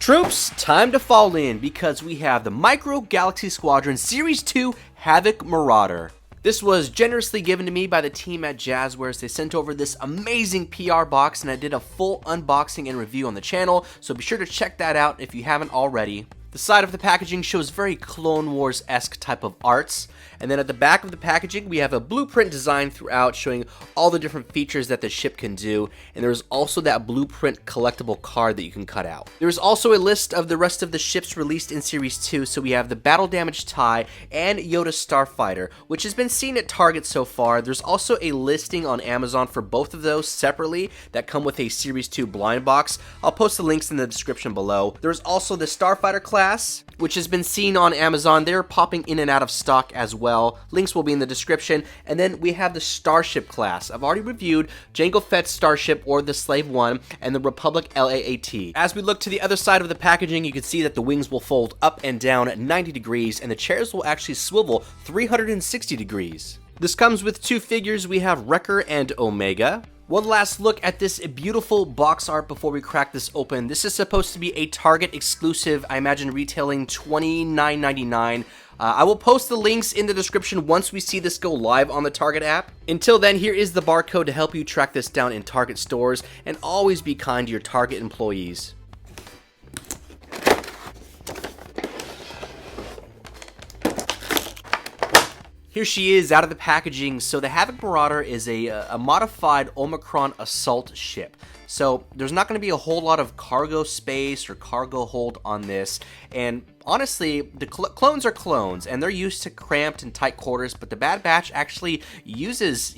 Troops, time to fall in because we have the Micro Galaxy Squadron Series 2 Havoc Maruader. This was generously given to me by the team at Jazwares. They sent over this amazing PR box and I did a full unboxing and review on the channel, so be sure to check that out if you haven't already. The side of the packaging shows very Clone Wars-esque type of arts. And then at the back of the packaging, we have a blueprint design throughout showing all the different features that the ship can do. And there's also that blueprint collectible card that you can cut out. There's also a list of the rest of the ships released in Series 2. So we have the Battle Damage TIE and Yoda Starfighter, which has been seen at Target so far. There's also a listing on Amazon for both of those separately that come with a Series 2 blind box. I'll post the links in the description below. There's also the Starfighter class, which has been seen on Amazon. They're popping in and out of stock as well. Links will be in the description. And then we have the Starship class. I've already reviewed Jango Fett's Starship, or the Slave 1, and the Republic LAAT. As we look to the other side of the packaging, you can see that the wings will fold up and down at 90 degrees, and the chairs will actually swivel 360 degrees. This comes with two figures. We have Wrecker and Omega. One last look at this beautiful box art before we crack this open. This is supposed to be a Target exclusive, I imagine retailing $29.99. I will post the links in the description once we see this go live on the Target app. Until then, here is the barcode to help you track this down in Target stores, and always be kind to your Target employees. Here she is out of the packaging. So the Havoc Maruader is a modified Omicron assault ship. So there's not going to be a whole lot of cargo space or cargo hold on this. And honestly, the clones are clones and they're used to cramped and tight quarters, but the Bad Batch actually uses,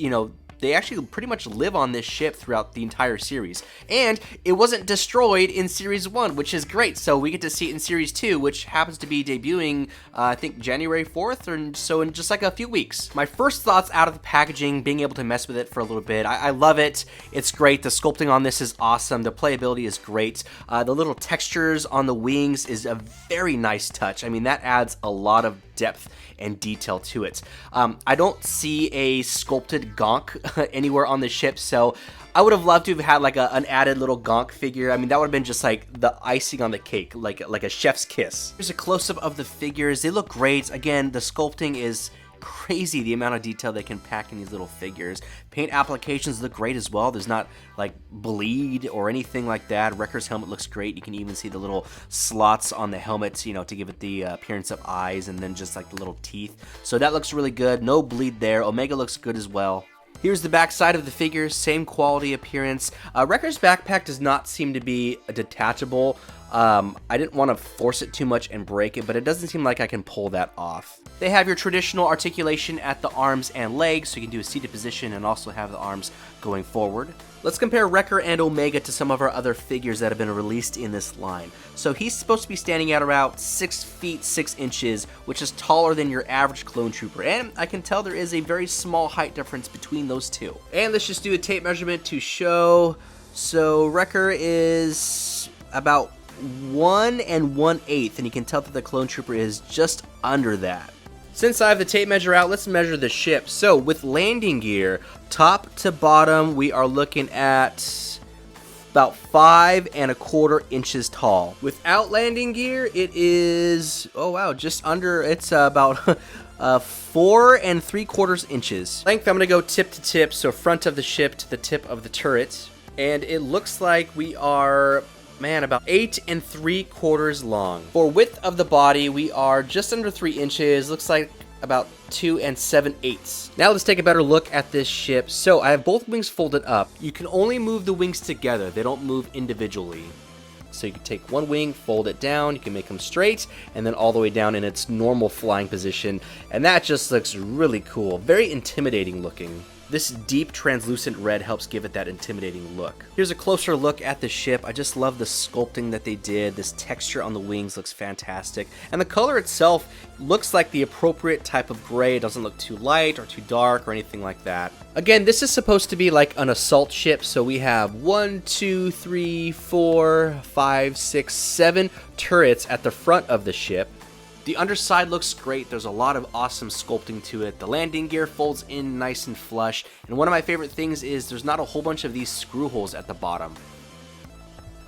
they actually pretty much live on this ship throughout the entire series. And it wasn't destroyed in Series 1, which is great. So we get to see it in Series 2, which happens to be debuting, I think, January 4th, or so in just like a few weeks. My first thoughts out of the packaging, being able to mess with it for a little bit. I love it. It's great. The sculpting on this is awesome. The playability is great. The little textures on the wings is a very nice touch. I mean, that adds a lot of depth and detail to it. I don't see a sculpted Gonk anywhere on the ship, so I would have loved to have had like an added little Gonk figure. I mean, that would have been just like the icing on the cake, like a chef's kiss. Here's a close-up of the figures. They look great. Again, the sculpting is crazy, the amount of detail they can pack in these little figures. Paint applications look great as well. There's not like bleed or anything like that. Wrecker's helmet looks great. You can even see the little slots on the helmet, to give it the appearance of eyes, and then just like the little teeth. So that looks really good. No bleed there. Omega looks good as well. Here's the back side of the figures, same quality appearance. Wrecker's backpack does not seem to be detachable. I didn't want to force it too much and break it, but it doesn't seem like I can pull that off. They have your traditional articulation at the arms and legs, so you can do a seated position and also have the arms going forward. Let's compare Wrecker and Omega to some of our other figures that have been released in this line. So he's supposed to be standing at about 6 feet 6 inches, which is taller than your average clone trooper, and I can tell there is a very small height difference between those two. And let's just do a tape measurement to show. So Wrecker is about 1 1/8, and you can tell that the clone trooper is just under that. Since I have the tape measure out, let's measure the ship. So with landing gear, top to bottom, we are looking at about 5 1/4 inches tall. Without landing gear, it is, oh wow, just under, it's about 4 3/4 inches. Length, I'm gonna go tip to tip, so front of the ship to the tip of the turret. And it looks like we are, about 8 3/4 long. For width of the body, we are just under 3 inches. Looks like about 2 7/8. Now let's take a better look at this ship. So I have both wings folded up. You can only move the wings together. They don't move individually. So you can take one wing, fold it down, you can make them straight, and then all the way down in its normal flying position. And that just looks really cool. Very intimidating looking. This deep translucent red helps give it that intimidating look. Here's a closer look at the ship. I just love the sculpting that they did. This texture on the wings looks fantastic. And the color itself looks like the appropriate type of gray. It doesn't look too light or too dark or anything like that. Again, this is supposed to be like an assault ship. So we have 1, 2, 3, 4, 5, 6, 7 turrets at the front of the ship. The underside looks great. There's a lot of awesome sculpting to it. The landing gear folds in nice and flush. And one of my favorite things is there's not a whole bunch of these screw holes at the bottom.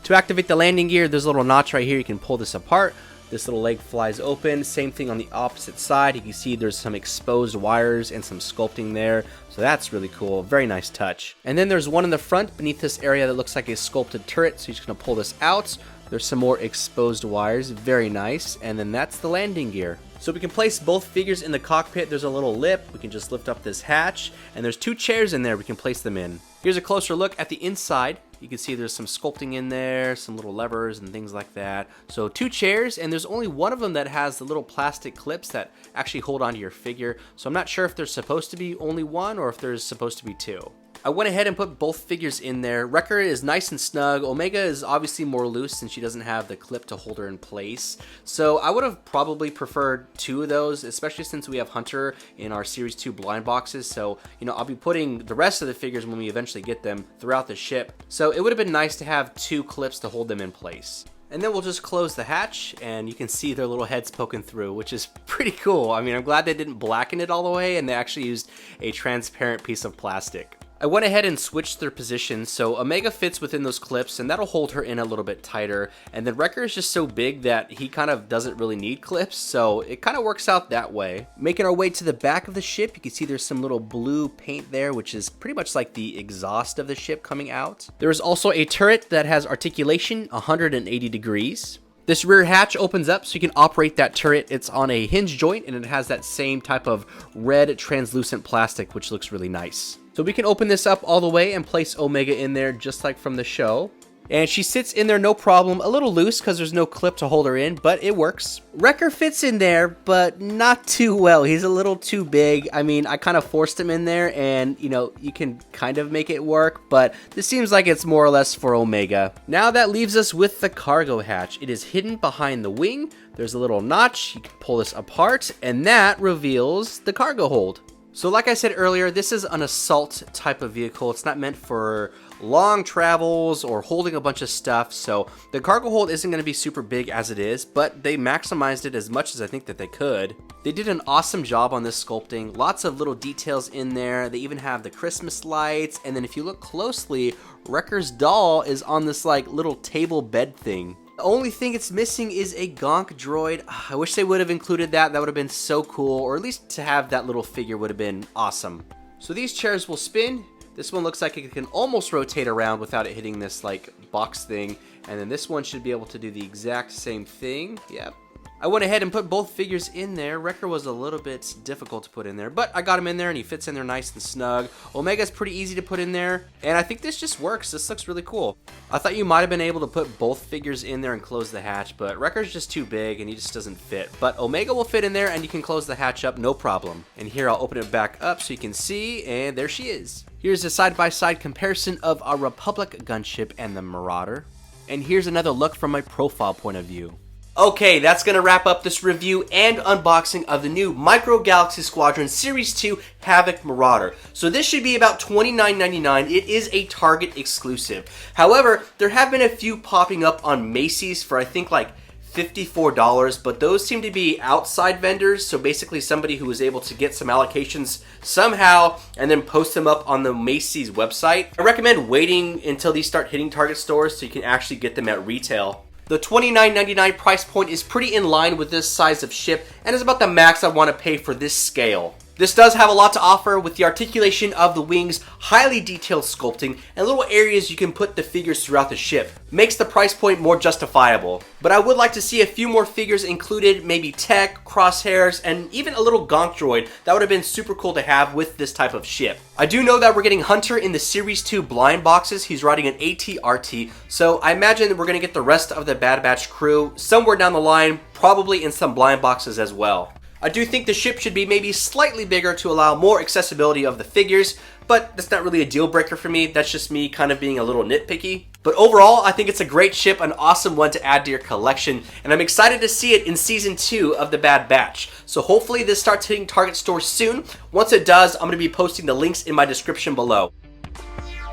To activate the landing gear, there's a little notch right here. You can pull this apart. This little leg flies open. Same thing on the opposite side. You can see there's some exposed wires and some sculpting there. So that's really cool. Very nice touch. And then there's one in the front beneath this area that looks like a sculpted turret. So you're just going to pull this out. There's some more exposed wires. Very nice. And then that's the landing gear. So we can place both figures in the cockpit. There's a little lip. We can just lift up this hatch. And there's 2 chairs in there we can place them in. Here's a closer look at the inside. You can see there's some sculpting in there, some little levers and things like that. So 2 chairs, and there's only one of them that has the little plastic clips that actually hold onto your figure. So I'm not sure if there's supposed to be only one or if there's supposed to be 2. I went ahead and put both figures in there. Wrecker is nice and snug. Omega is obviously more loose since she doesn't have the clip to hold her in place. So I would have probably preferred 2 of those, especially since we have Hunter in our Series 2 blind boxes. So, you know, I'll be putting the rest of the figures when we eventually get them throughout the ship. So it would have been nice to have 2 clips to hold them in place. And then we'll just close the hatch, and you can see their little heads poking through, which is pretty cool. I mean, I'm glad they didn't blacken it all the way, and they actually used a transparent piece of plastic. I went ahead and switched their positions, so Omega fits within those clips, and that'll hold her in a little bit tighter. And then Wrecker is just so big that he kind of doesn't really need clips, so it kind of works out that way. Making our way to the back of the ship, you can see there's some little blue paint there, which is pretty much like the exhaust of the ship coming out. There is also a turret that has articulation 180 degrees. This rear hatch opens up so you can operate that turret. It's on a hinge joint, and it has that same type of red translucent plastic, which looks really nice. So we can open this up all the way and place Omega in there just like from the show. And she sits in there no problem, a little loose because there's no clip to hold her in, but it works. Wrecker fits in there, but not too well. He's a little too big. I mean, I kind of forced him in there, and, you know, you can kind of make it work, but this seems like it's more or less for Omega. Now that leaves us with the cargo hatch. It is hidden behind the wing. There's a little notch. You can pull this apart, and that reveals the cargo hold. So like I said earlier, this is an assault type of vehicle. It's not meant for long travels or holding a bunch of stuff. So the cargo hold isn't going to be super big as it is, but they maximized it as much as I think that they could. They did an awesome job on this sculpting. Lots of little details in there. They even have the Christmas lights. And then if you look closely, Wrecker's doll is on this like little table bed thing. The only thing it's missing is a gonk droid. I wish they would have included that. That would have been so cool, or at least to have that little figure would have been awesome. So these chairs will spin. This one looks like it can almost rotate around without it hitting this like box thing. And then this one should be able to do the exact same thing. Yep. I went ahead and put both figures in there. Wrecker was a little bit difficult to put in there, but I got him in there and he fits in there nice and snug. Omega's pretty easy to put in there, and I think this just works. This looks really cool. I thought you might have been able to put both figures in there and close the hatch, but Wrecker's just too big and he just doesn't fit. But Omega will fit in there and you can close the hatch up, no problem. And here I'll open it back up so you can see, and there she is. Here's a side-by-side comparison of our Republic gunship and the Marauder. And here's another look from my profile point of view. Okay, that's going to wrap up this review and unboxing of the new Micro Galaxy Squadron Series 2 Havoc Maruader. So this should be about $29.99. It is a Target exclusive. However, there have been a few popping up on Macy's for I think like $54, but those seem to be outside vendors, so basically somebody who was able to get some allocations somehow and then post them up on the Macy's website. I recommend waiting until these start hitting Target stores so you can actually get them at retail. The $29.99 price point is pretty in line with this size of ship and is about the max I want to pay for this scale. This does have a lot to offer with the articulation of the wings, highly detailed sculpting, and little areas you can put the figures throughout the ship. Makes the price point more justifiable. But I would like to see a few more figures included, maybe tech, crosshairs, and even a little gonk droid. That would have been super cool to have with this type of ship. I do know that we're getting Hunter in the Series 2 blind boxes. He's riding an AT-RT, so I imagine that we're going to get the rest of the Bad Batch crew somewhere down the line, probably in some blind boxes as well. I do think the ship should be maybe slightly bigger to allow more accessibility of the figures, but that's not really a deal breaker for me. That's just me kind of being a little nitpicky. But overall, I think it's a great ship, an awesome one to add to your collection, and I'm excited to see it in Season 2 of The Bad Batch. So hopefully this starts hitting Target stores soon. Once it does, I'm going to be posting the links in my description below.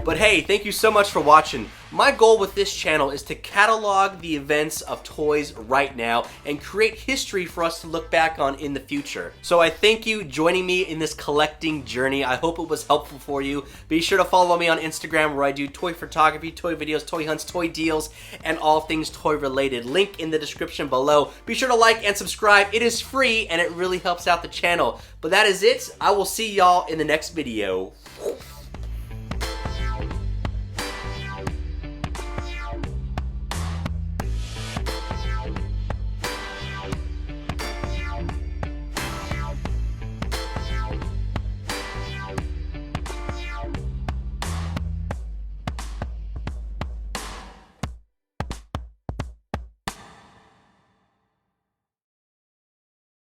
But hey, thank you so much for watching. My goal with this channel is to catalog the events of toys right now and create history for us to look back on in the future. So I thank you joining me in this collecting journey. I hope it was helpful for you. Be sure to follow me on Instagram where I do toy photography, toy videos, toy hunts, toy deals, and all things toy related. Link in the description below. Be sure to like and subscribe. It is free and it really helps out the channel. But that is it. I will see y'all in the next video.